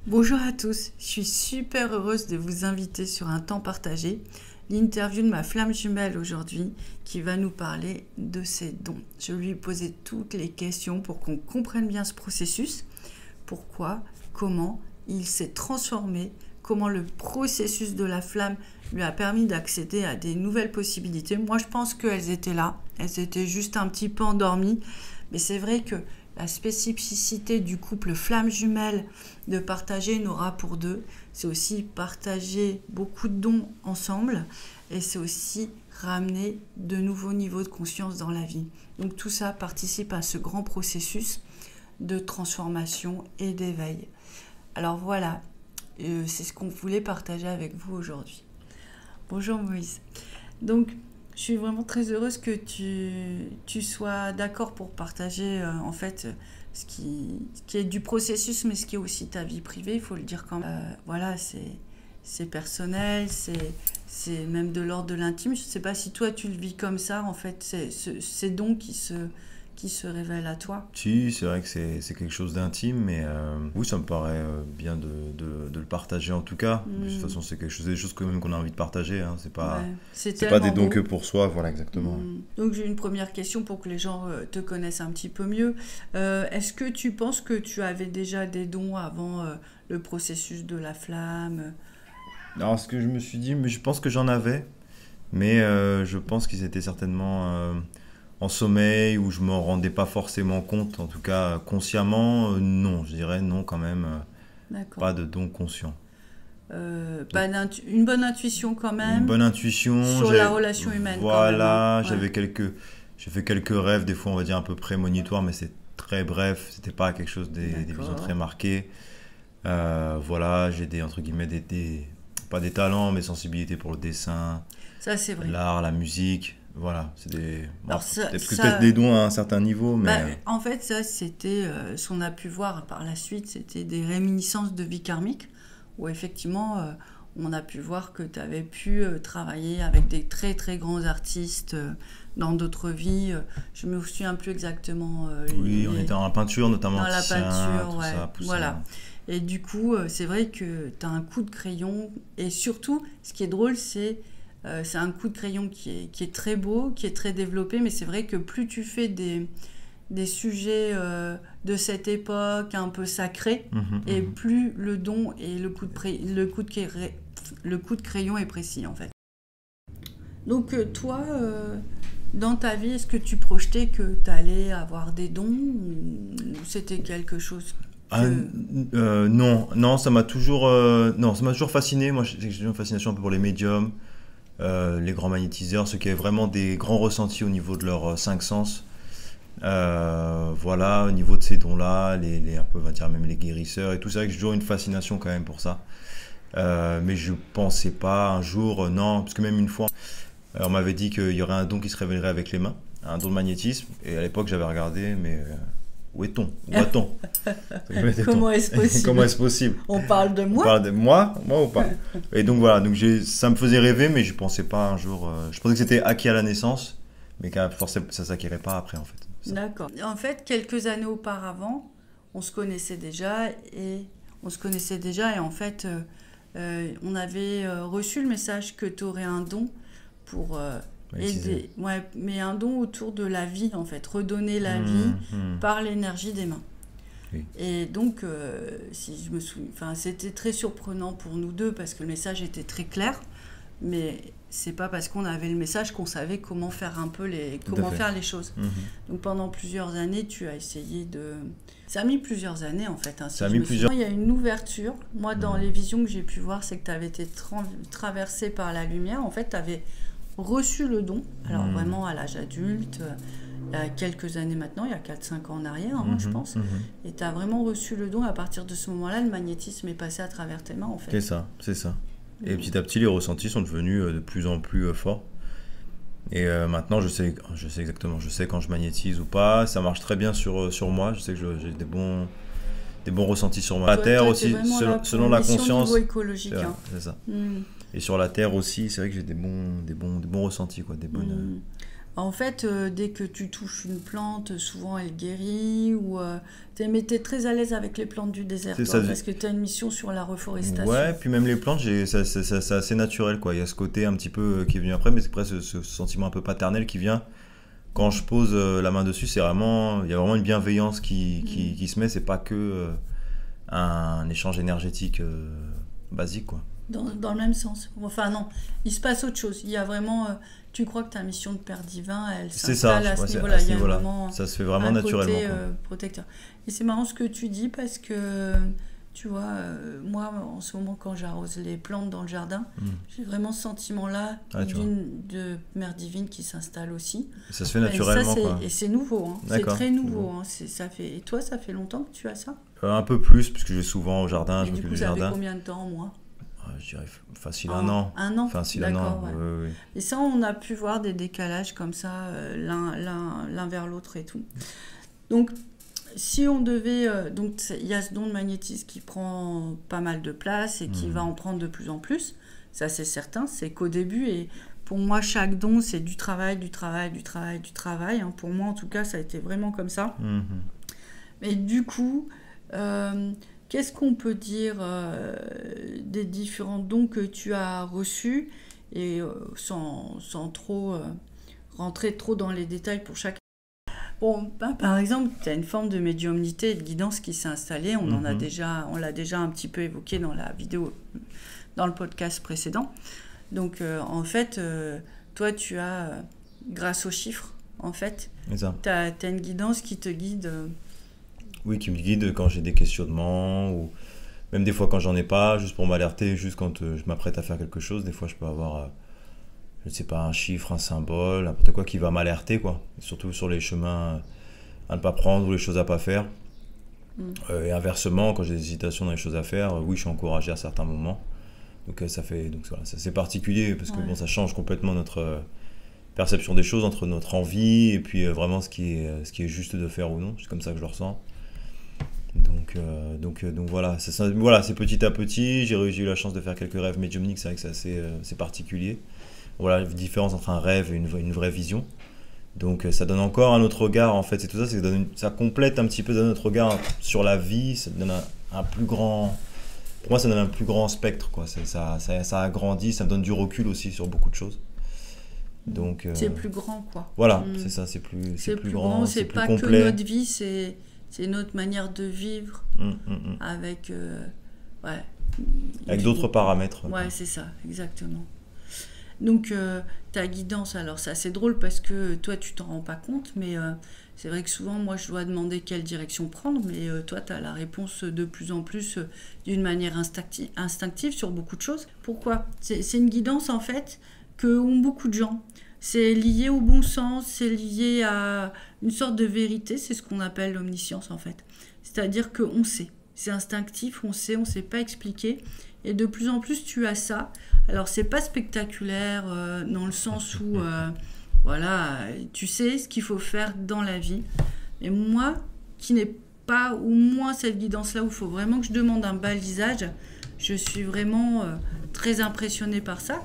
Bonjour à tous, je suis super heureuse de vous inviter sur un temps partagé, l'interview de ma flamme jumelle aujourd'hui qui va nous parler de ses dons. Je lui ai posé toutes les questions pour qu'on comprenne bien ce processus, pourquoi, comment il s'est transformé, comment le processus de la flamme lui a permis d'accéder à des nouvelles possibilités. Moi je pense qu'elles étaient là, elles étaient juste un petit peu endormies, mais c'est vrai que la spécificité du couple flamme jumelle de partager une aura pour deux, c'est aussi partager beaucoup de dons ensemble et c'est aussi ramener de nouveaux niveaux de conscience dans la vie. Donc tout ça participe à ce grand processus de transformation et d'éveil. Alors voilà, c'est ce qu'on voulait partager avec vous aujourd'hui. Bonjour Moïse. Donc, je suis vraiment très heureuse que tu sois d'accord pour partager en fait ce qui est du processus, mais ce qui est aussi ta vie privée, il faut le dire quand même. Voilà, c'est personnel, c'est même de l'ordre de l'intime. Je ne sais pas si toi tu le vis comme ça, en fait, c'est donc qui se révèle à toi. Si, c'est vrai que c'est quelque chose d'intime, mais oui, ça me paraît bien de le partager en tout cas. De toute façon, c'est des choses quand même qu'on a envie de partager. Hein. C'est pas des dons que pour soi, voilà, exactement. Donc j'ai une première question pour que les gens te connaissent un petit peu mieux. Est-ce que tu penses que tu avais déjà des dons avant le processus de la flamme? Alors, ce que je me suis dit, mais je pense que j'en avais, mais je pense qu'ils étaient certainement en sommeil où je me rendais pas forcément compte, en tout cas consciemment, non, je dirais non quand même, pas de don conscient. Une bonne intuition quand même. Une bonne intuition sur la relation humaine. Voilà, quand même, hein. J'ai fait quelques rêves, des fois on va dire un peu prémonitoires, mais c'est très bref, c'était pas quelque chose des visions très marquées. Voilà, j'ai des entre guillemets pas des talents, mais sensibilité pour le dessin, ça c'est vrai. L'art, la musique. Voilà, c'est peut-être des dons à un certain niveau, mais... en fait, ça, c'était, ce qu'on a pu voir par la suite, c'était des réminiscences de vie karmique, où effectivement, on a pu voir que tu avais pu travailler avec des très très grands artistes dans d'autres vies. Je me souviens plus exactement. Oui, on était dans la peinture, notamment. Dans la peinture, ouais. Ça, voilà. Et du coup, c'est vrai que tu as un coup de crayon, et surtout, ce qui est drôle, c'est un coup de crayon qui est très beau, qui est très développé, mais c'est vrai que plus tu fais des sujets de cette époque un peu sacrés, et plus le don et le coup de crayon est précis en fait. Donc toi, dans ta vie, est-ce que tu projetais que tu allais avoir des dons ou c'était quelque chose non, ça m'a toujours fasciné. Moi, j'ai une fascination un peu pour les médiums. Les grands magnétiseurs, ceux qui avaient vraiment des grands ressentis au niveau de leurs cinq sens. Voilà, au niveau de ces dons-là, un peu, on va dire même les guérisseurs et tout ça, que j'ai toujours une fascination quand même pour ça. Mais je pensais pas un jour, non, parce que même une fois, on m'avait dit qu'il y aurait un don qui se révélerait avec les mains, un don de magnétisme, et à l'époque j'avais regardé, mais où est-on? Où a-t-on? Comment est-ce possible? Comment est-ce possible? On parle de moi? On parle de moi ou pas? Et donc voilà, ça me faisait rêver, mais je pensais pas un jour. Je pensais que c'était acquis à la naissance, mais forcément ça s'acquiert pas après en fait. D'accord. En fait, quelques années auparavant, on se connaissait déjà et en fait, on avait reçu le message que tu aurais un don pour aider. Ouais, mais un don autour de la vie en fait, redonner la vie par l'énergie des mains. Oui. Et donc, si je me souviens, c'était très surprenant pour nous deux parce que le message était très clair, mais c'est pas parce qu'on avait le message qu'on savait comment faire faire les choses. Donc pendant plusieurs années, tu as essayé de... Ça a mis plusieurs années en fait. Hein, si il y a une ouverture. Moi, dans les visions que j'ai pu voir, c'est que tu avais été traversé par la lumière. En fait, tu avais reçu le don, alors vraiment à l'âge adulte, il y a quelques années maintenant, il y a 4-5 ans en arrière, hein, je pense, et tu as vraiment reçu le don. À partir de ce moment-là, le magnétisme est passé à travers tes mains en fait. C'est ça. Et petit à petit, les ressentis sont devenus de plus en plus forts. Et maintenant, je sais exactement, je sais quand je magnétise ou pas. Ça marche très bien sur moi. Je sais que j'ai des bons ressentis sur moi. La Terre aussi, selon la conscience. Niveau écologique. C'est ça. Et sur la Terre aussi, c'est vrai que j'ai des bons ressentis, quoi, des bonnes. En fait, dès que tu touches une plante, souvent elle guérit ou mais t'es très à l'aise avec les plantes du désert, C'est toi, ça. parce que tu as une mission sur la reforestation. Ouais, puis même les plantes, c'est assez naturel, quoi. Il y a ce côté un petit peu qui est venu après, mais c'est presque ce sentiment un peu paternel qui vient. Quand je pose la main dessus, il y a vraiment une bienveillance qui se met. C'est pas que un échange énergétique basique, quoi. Dans le même sens. Enfin non, il se passe autre chose. Il y a vraiment... tu crois que ta mission de Père Divin, elle C'est ça, s'installe à ouais, ce c'est niveau-là. à ce Il y a niveau-là. vraiment Ça se fait vraiment un naturellement, côté quoi. protecteur. Et c'est marrant ce que tu dis parce que, tu vois, moi, en ce moment, quand j'arrose les plantes dans le jardin, j'ai vraiment ce sentiment-là Ah, tu vois. de Mère Divine qui s'installe aussi. Ça se fait naturellement, quoi. Et c'est nouveau, hein. C'est D'accord. très nouveau. Hein. Ça fait... Et toi, ça fait longtemps que tu as ça? Un peu plus, puisque je vais souvent au jardin, Et je du m'occupe coup, du ça fait jardin. combien de temps, moi? Je dirais facile un an. Un an? Facile un an, D'accord, ouais. oui. Et ça, on a pu voir des décalages comme ça, l'un vers l'autre et tout. Donc, si on devait... donc, il y a ce don de magnétisme qui prend pas mal de place et qui va en prendre de plus en plus. Ça, c'est certain. C'est qu'au début, et pour moi, chaque don, c'est du travail. Hein. Pour moi, en tout cas, ça a été vraiment comme ça. Mais du coup... qu'est-ce qu'on peut dire des différents dons que tu as reçus et sans trop rentrer trop dans les détails pour chaque... Bon, par exemple, tu as une forme de médiumnité et de guidance qui s'est installée. On l'a déjà un petit peu évoqué dans la vidéo, dans le podcast précédent. Donc, en fait, toi, tu as, grâce aux chiffres, en fait, tu as une guidance qui te guide... Oui, qui me guide quand j'ai des questionnements ou même des fois quand j'en ai pas, juste pour m'alerter, juste quand je m'apprête à faire quelque chose. Des fois, je peux avoir, je ne sais pas, un chiffre, un symbole, n'importe quoi qui va m'alerter, quoi. Et surtout sur les chemins à ne pas prendre ou les choses à pas faire. Et inversement, quand j'ai des hésitations dans les choses à faire, oui, je suis encouragé à certains moments. Donc voilà, ça, c'est particulier parce que bon, ça change complètement notre perception des choses, entre notre envie et puis vraiment ce qui est juste de faire ou non. C'est comme ça que je le ressens. Donc voilà, c'est petit à petit. J'ai eu la chance de faire quelques rêves médiumniques, c'est vrai que c'est assez particulier. Voilà la différence entre un rêve et une vraie vision. Donc ça donne encore un autre regard, en fait, c'est tout ça, ça complète un petit peu notre regard sur la vie, ça donne un plus grand... Pour moi, ça donne un plus grand spectre, quoi. Ça agrandit, ça me donne du recul aussi sur beaucoup de choses. Donc, c'est plus grand, quoi. Voilà, c'est ça, c'est plus grand, c'est plus complet. C'est pas que notre vie, c'est notre manière de vivre avec avec d'autres paramètres. Ouais, c'est ça, exactement. Donc ta guidance, alors c'est assez drôle parce que toi tu t'en rends pas compte, mais c'est vrai que souvent moi je dois demander quelle direction prendre, mais toi tu as la réponse de plus en plus d'une manière instinctive sur beaucoup de choses. Pourquoi ? C'est une guidance en fait que ont beaucoup de gens. C'est lié au bon sens, c'est lié à une sorte de vérité, c'est ce qu'on appelle l'omniscience en fait. C'est-à-dire qu'on sait, c'est instinctif, on sait pas expliquer. Et de plus en plus tu as ça. Alors c'est pas spectaculaire dans le sens où voilà, tu sais ce qu'il faut faire dans la vie. Mais moi, qui n'ai pas au moins cette guidance-là où il faut vraiment que je demande un balisage, je suis vraiment très impressionnée par ça.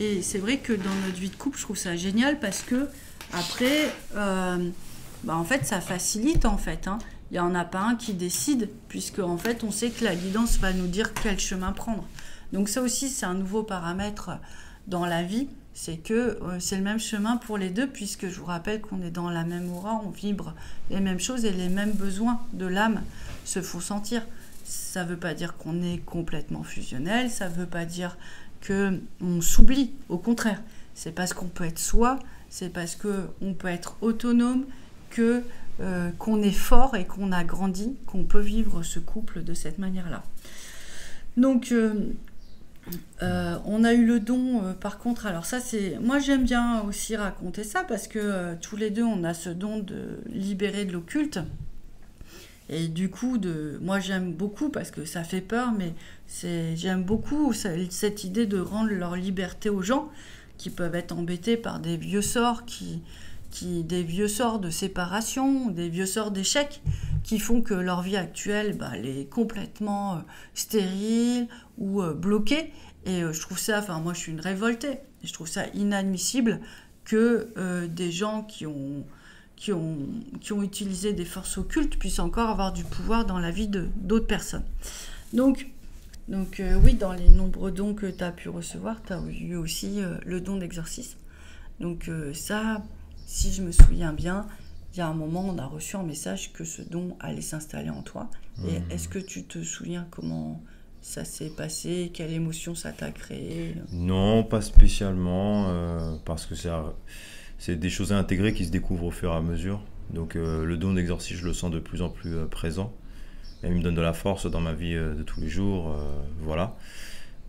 Et c'est vrai que dans notre vie de couple, je trouve ça génial parce que après, en fait, ça facilite en fait. Hein. Il n'y en a pas un qui décide, puisque en fait, on sait que la guidance va nous dire quel chemin prendre. Donc ça aussi, c'est un nouveau paramètre dans la vie, c'est que c'est le même chemin pour les deux, puisque je vous rappelle qu'on est dans la même aura, on vibre les mêmes choses et les mêmes besoins de l'âme se font sentir. Ça ne veut pas dire qu'on est complètement fusionnel, ça ne veut pas dire qu'on s'oublie, au contraire. C'est parce qu'on peut être soi, c'est parce qu'on peut être autonome, qu'on est fort et qu'on a grandi, qu'on peut vivre ce couple de cette manière-là. Donc, on a eu le don, par contre, alors ça c'est... Moi j'aime bien aussi raconter ça parce que tous les deux on a ce don de libérer de l'occulte. Et du coup, moi j'aime beaucoup parce que ça fait peur, mais j'aime beaucoup cette idée de rendre leur liberté aux gens qui peuvent être embêtés par des vieux sorts, des vieux sorts de séparation, des vieux sorts d'échec, qui font que leur vie actuelle elle est complètement stérile ou bloquée. Et je trouve ça, moi je suis une révoltée, je trouve ça inadmissible que des gens qui ont utilisé des forces occultes puissent encore avoir du pouvoir dans la vie d'autres personnes. Donc oui, dans les nombreux dons que tu as pu recevoir, tu as eu aussi le don d'exorcisme. Donc ça, si je me souviens bien, il y a un moment, on a reçu un message que ce don allait s'installer en toi. Et est-ce que tu te souviens comment ça s'est passé? Quelle émotion ça t'a créé? Non, pas spécialement, parce que c'est des choses à intégrer qui se découvrent au fur et à mesure. Donc le don d'exorcisme, je le sens de plus en plus présent. Et il me donne de la force dans ma vie de tous les jours. Voilà.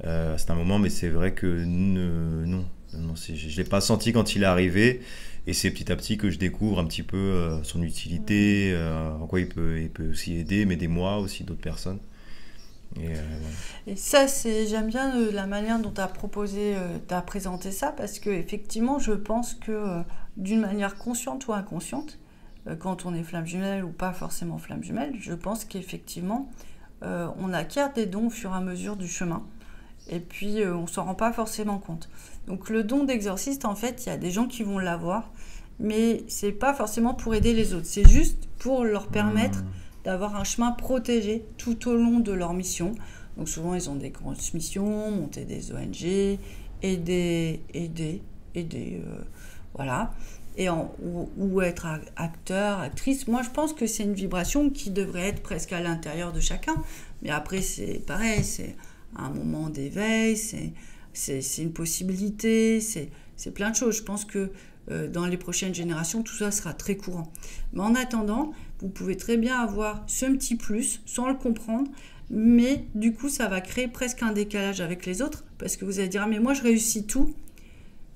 C'est un moment, mais c'est vrai que non, je ne l'ai pas senti quand il est arrivé. Et c'est petit à petit que je découvre un petit peu son utilité, en quoi il peut aussi m'aider moi aussi, d'autres personnes. Voilà. Et ça, j'aime bien la manière dont tu as présenté ça, parce que effectivement, je pense que d'une manière consciente ou inconsciente, quand on est flamme jumelle ou pas forcément flamme jumelle, je pense qu'effectivement, on acquiert des dons au fur et à mesure du chemin. Et puis, on ne s'en rend pas forcément compte. Donc, le don d'exorciste, en fait, il y a des gens qui vont l'avoir, mais ce n'est pas forcément pour aider les autres. C'est juste pour leur permettre d'avoir un chemin protégé tout au long de leur mission. Donc, souvent, ils ont des grosses missions, monter des ONG, aider, voilà. Ou être acteur, actrice. Moi, je pense que c'est une vibration qui devrait être presque à l'intérieur de chacun. Mais après, c'est pareil, c'est un moment d'éveil, c'est une possibilité, c'est plein de choses. Je pense que dans les prochaines générations, tout ça sera très courant. Mais en attendant, vous pouvez très bien avoir ce petit plus sans le comprendre, mais du coup, ça va créer presque un décalage avec les autres, parce que vous allez dire, ah, mais moi, je réussis tout.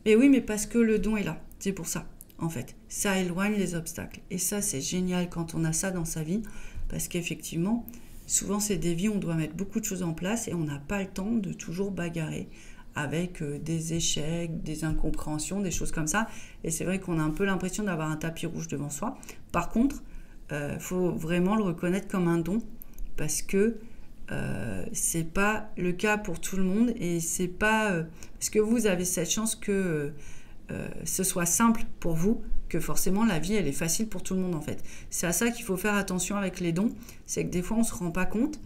Mais oui, mais parce que le don est là. C'est pour ça, en fait. Ça éloigne les obstacles. Et ça, c'est génial quand on a ça dans sa vie, parce qu'effectivement, souvent, c'est des vies où on doit mettre beaucoup de choses en place et on n'a pas le temps de toujours bagarrer avec des échecs, des incompréhensions, des choses comme ça. Et c'est vrai qu'on a un peu l'impression d'avoir un tapis rouge devant soi. Par contre, faut vraiment le reconnaître comme un don, parce que c'est pas le cas pour tout le monde, et c'est pas parce que vous avez cette chance que ce soit simple pour vous, que forcément la vie elle est facile pour tout le monde en fait. C'est à ça qu'il faut faire attention avec les dons, c'est que des fois on se rend pas compte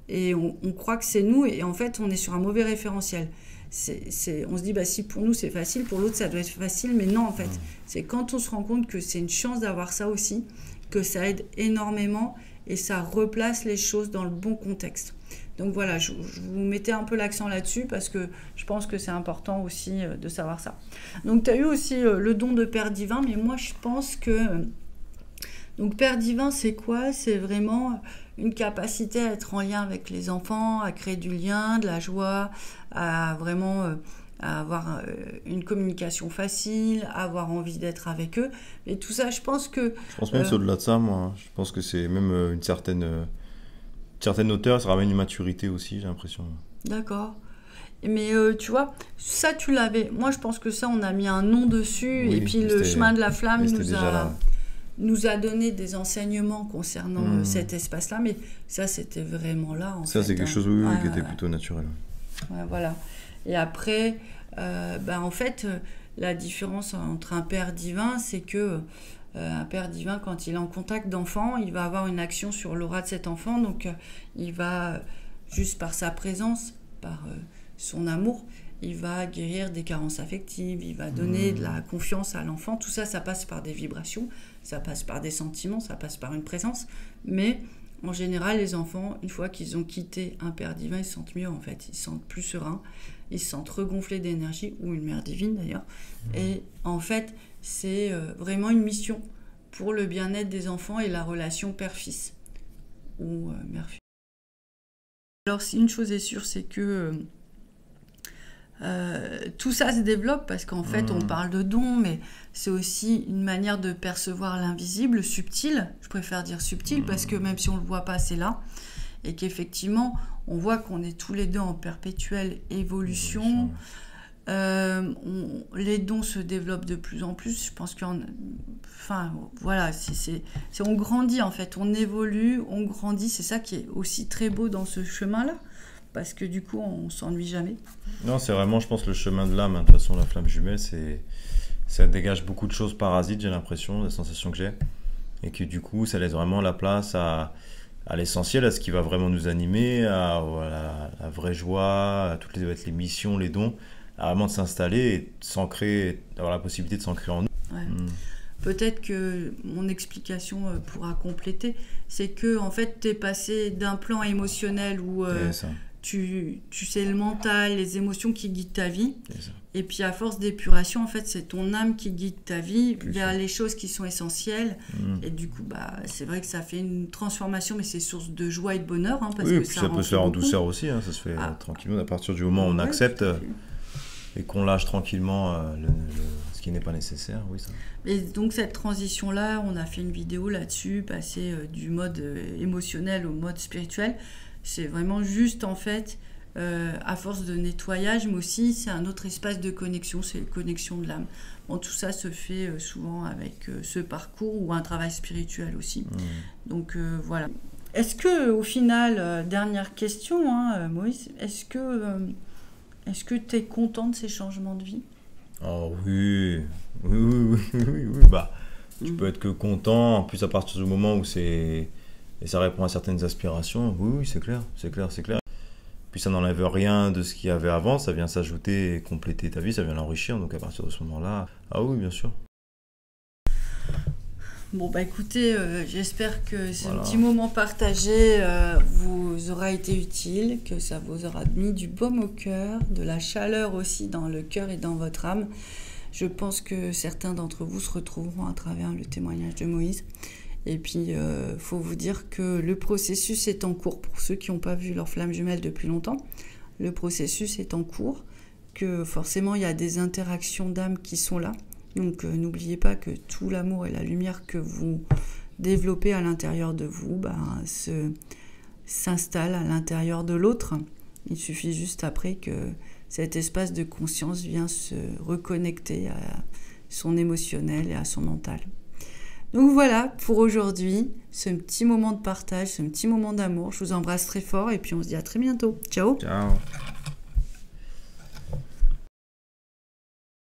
et on croit que c'est nous, et en fait on est sur un mauvais référentiel. On se dit bah si pour nous c'est facile, pour l'autre ça doit être facile, mais non en fait. C'est quand on se rend compte que c'est une chance d'avoir ça aussi, que ça aide énormément et ça replace les choses dans le bon contexte. Donc voilà, je vous mettais un peu l'accent là-dessus parce que je pense que c'est important aussi de savoir ça. Donc tu as eu aussi le don de Père Divin, mais moi je pense que... Donc Père Divin, c'est quoi? C'est vraiment une capacité à être en lien avec les enfants, à créer du lien, de la joie, à vraiment... à avoir une communication facile, à avoir envie d'être avec eux. Et tout ça, je pense que... Je pense même que c'est au-delà de ça, moi. Je pense que c'est même une certaine hauteur, ça ramène une maturité aussi, j'ai l'impression. D'accord. Mais tu vois, ça, tu l'avais... Moi, je pense que ça, on a mis un nom dessus. Oui, et puis, le chemin de la flamme nous a donné des enseignements concernant cet espace-là. Mais ça, c'était vraiment là, en fait. Ça, c'est quelque chose qui était plutôt naturel. Ouais, voilà. Et après, en fait, la différence entre un père divin, c'est que un père divin, quand il est en contact d'enfant, il va avoir une action sur l'aura de cet enfant. Donc, il va, juste par sa présence, par son amour, il va guérir des carences affectives, il va donner de la confiance à l'enfant. Tout ça, ça passe par des vibrations, ça passe par des sentiments, ça passe par une présence. Mais en général, les enfants, une fois qu'ils ont quitté un père divin, ils se sentent mieux en fait. Ils se sentent plus sereins, ils se sentent regonflés d'énergie, ou une mère divine d'ailleurs. Et en fait, c'est vraiment une mission pour le bien-être des enfants et la relation père-fils ou mère-fille. Alors, si une chose est sûre, c'est que tout ça se développe parce qu'en fait, on parle de dons, mais c'est aussi une manière de percevoir l'invisible, subtil. Je préfère dire subtil parce que même si on ne le voit pas, c'est là. Et qu'effectivement, on voit qu'on est tous les deux en perpétuelle évolution. Les dons se développent de plus en plus. Je pense qu'on... Enfin, voilà, on grandit en fait. On évolue, on grandit. C'est ça qui est aussi très beau dans ce chemin-là. Parce que du coup, on ne s'ennuie jamais. Non, c'est vraiment, je pense, le chemin de l'âme. De toute façon, la flamme jumelle, c'est ça dégage beaucoup de choses parasites, j'ai l'impression, la sensation que j'ai. Et que du coup, ça laisse vraiment la place à l'essentiel, à ce qui va vraiment nous animer, à la vraie joie, à toutes les missions, les dons, à vraiment de s'installer et de s'ancrer, d'avoir la possibilité de s'ancrer en nous. Ouais. Peut-être que mon explication pourra compléter, c'est que en fait, tu es passé d'un plan émotionnel où tu sais le mental, les émotions qui guident ta vie, et puis à force d'épuration, en fait, c'est ton âme qui guide ta vie vers les choses qui sont essentielles. Et du coup, c'est vrai que ça fait une transformation, mais c'est source de joie et de bonheur, hein, parce que puis ça peut se faire en douceur aussi, hein, ça se fait tranquillement à partir du moment où on accepte et qu'on lâche tranquillement ce qui n'est pas nécessaire. Oui, ça. Et donc cette transition-là, on a fait une vidéo là-dessus, passer du mode émotionnel au mode spirituel. C'est vraiment juste, en fait, à force de nettoyage, mais aussi c'est un autre espace de connexion, c'est la connexion de l'âme. Bon, tout ça se fait souvent avec ce parcours ou un travail spirituel aussi. Donc voilà. Est-ce que, au final, dernière question, hein, Moïse, est-ce que tu es content de ces changements de vie? Oh oui. Tu peux être que content, en plus à partir du moment où et ça répond à certaines aspirations. Oui, c'est clair. Puis ça n'enlève rien de ce qu'il y avait avant, ça vient s'ajouter et compléter ta vie, ça vient l'enrichir, donc à partir de ce moment-là, oui, bien sûr. Bon, écoutez, j'espère que ce petit moment partagé vous aura été utile, que ça vous aura mis du baume au cœur, de la chaleur aussi dans le cœur et dans votre âme. Je pense que certains d'entre vous se retrouveront à travers le témoignage de Moïse. Et puis, faut vous dire que le processus est en cours. Pour ceux qui n'ont pas vu leur flamme jumelle depuis longtemps, le processus est en cours, que forcément, il y a des interactions d'âme qui sont là. Donc, n'oubliez pas que tout l'amour et la lumière que vous développez à l'intérieur de vous s'installe à l'intérieur de l'autre. Il suffit juste après que cet espace de conscience vienne se reconnecter à son émotionnel et à son mental. Donc voilà pour aujourd'hui, ce petit moment de partage, ce petit moment d'amour. Je vous embrasse très fort et puis on se dit à très bientôt. Ciao. Ciao.